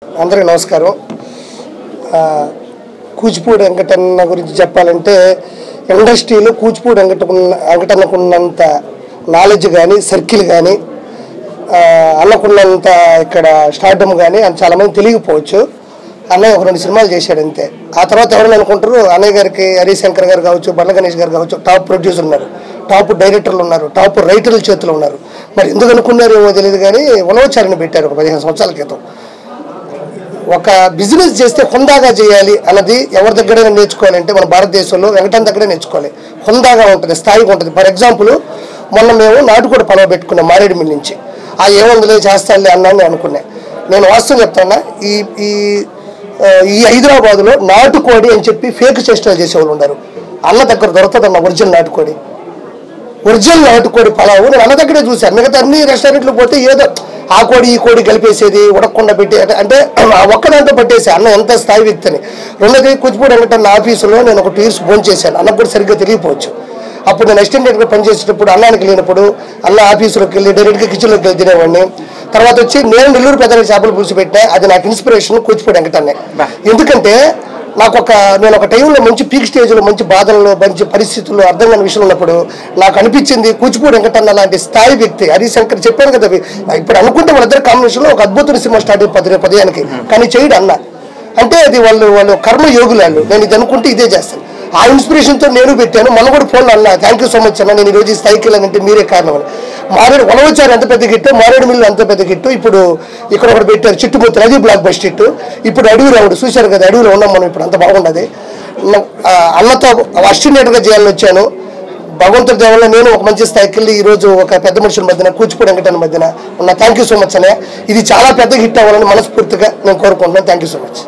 అందరికీ నమస్కారం. కూచిపూడి వెంకటన్న గురించి చెప్పాలంటే ఇండస్ట్రీలో కూచిపూడి వెంకటన్నకున్నంత నాలెడ్జ్ కానీ సర్కిల్ కానీ అన్నకున్నంత ఇక్కడ స్టార్డమ్ కానీ అని చాలామంది తెలియకపోవచ్చు. అన్నయ్య ఒక 2 సినిమాలు చేశాడు అంతే. ఆ తర్వాత ఎవరైనా అనుకుంటారు అన్నయ్య గారికి హరిశంకర్ గారు కావచ్చు, బండ్ల గణేష్ గారు కావచ్చు, టాప్ ప్రొడ్యూసర్ ఉన్నారు, టాప్ డైరెక్టర్లు ఉన్నారు, టాప్ రైటర్ల చేతిలో ఉన్నారు. మరి ఎందుకు అనుకున్నారో ఏమో తెలియదు కానీ ఉలవచారిని పెట్టారు ఒక 15 సంవత్సరాల క్రితం. ఒక బిజినెస్ చేస్తే హుందాగా చేయాలి అన్నది ఎవరి దగ్గరైనా నేర్చుకోవాలంటే మన భారతదేశంలో వెంకటన్న దగ్గరే నేర్చుకోవాలి. హుందాగా ఉంటుంది, స్థాయిగా ఉంటుంది. ఫర్ ఎగ్జాంపుల్ మొన్న మేము నాటుకోడి పొలం పెట్టుకున్నాం మారేడుమిల్లి నుంచి. ఏముందిలే చేస్తానులే అన్నాను అనుకున్నా. నేను వాస్తవం చెప్తాను, ఈ హైదరాబాద్లో నాటుకోడి అని చెప్పి ఫేక్ చేష్టలు చేసేవాళ్ళు ఉన్నారు. అన్న దగ్గర దొరుకుతుందన్న ఒరిజినల్ నాటుకోడి, ఒరిజినల్ నాటుకోడి పలావు నేను అన్న దగ్గరే చూశాను. మిగతా అన్ని రెస్టారెంట్లు పోతే ఏదో ఆ కోడి ఈ కోడి కలిపేసేది, ఉడకకుండా పెట్టి అంటే ఒక్క దాంట్లో పట్టేసి. అన్న ఎంత స్థాయి వ్యక్తిని. రెండోది కూచిపూడి వెంకటన్న ఆఫీసులో నేను ఒక 2 years భోజనం చేశాను. అన్నకు కూడా సరిగ్గా తెలియకపోవచ్చు. అప్పుడు నేను అసిస్టెంట్గా పనిచేసేటప్పుడు అన్నానికి లేనప్పుడు అన్న ఆఫీసులోకి వెళ్ళి డైరెక్ట్గా కిచెన్లోకి వెళ్ళి తినేవాడిని. తర్వాత వచ్చి నేను నెల్లూరు పెద్దలకి చేపలు పులుసు పెట్టా. అది నాకు ఇన్స్పిరేషన్ కూచిపూడి వెంకటన్నే. ఎందుకంటే నేను ఒక టైంలో మంచి పీక్ స్టేజ్లో మంచి బాధల్లో మంచి పరిస్థితుల్లో అర్థం కాని విషయం ఉన్నప్పుడు నాకు అనిపించింది కూచిపూడి వెంకటన్న లాంటి స్థాయి వ్యక్తి. హరిశంకర్ చెప్పాను కదా, ఇప్పుడు అనుకుంటే వాళ్ళిద్దరు కాంబినేషన్లో ఒక అద్భుతమైన సినిమా స్టార్ట్ అయిపోతుంది 10 కానీ చేయడు అన్న. అంటే అది వాళ్ళు కర్మయోగులు వాళ్ళు. నేను ఇది అనుకుంటే ఇదే చేస్తాను. ఆ ఇన్స్పిరేషన్తో నేను పెట్టాను. మొన్న కూడా ఫోన్లో అన్న థ్యాంక్ యూ సో మచ్ అన్న, నేను ఈరోజు ఈ స్థాయికి వెళ్ళానంటే మీరే కారణం అని. ఉలవచారి అంత పెద్ద గిట్టు, మారేడుమిల్లి అంత పెద్ద గిట్టు. ఇప్పుడు ఇక్కడ ఒకటి పెట్టారు చిట్టుమూర్తి, అది బ్లాక్ బస్టర్ హిట్. ఇప్పుడు అడవి రావుడు చూశారు కదా, అడవిలో ఉన్నాం మనం ఇప్పుడు, అంత బాగుండదు. అన్నతో అసిస్టెంట్గా చేయాలని వచ్చాను. భగవంతుడి దేవల్ల నేను ఒక మంచి స్థాయికి వెళ్ళి ఈరోజు ఒక పెద్ద మనుషుల మధ్యన కూచిపూడి వెంకటన్న మధ్యన ఉన్న. థ్యాంక్ యూ సో మచ్ అన్నయ్య. ఇది చాలా పెద్ద హిట్ అవ్వాలని మనస్ఫూర్తిగా నేను కోరుకుంటున్నాను. Thank you so much.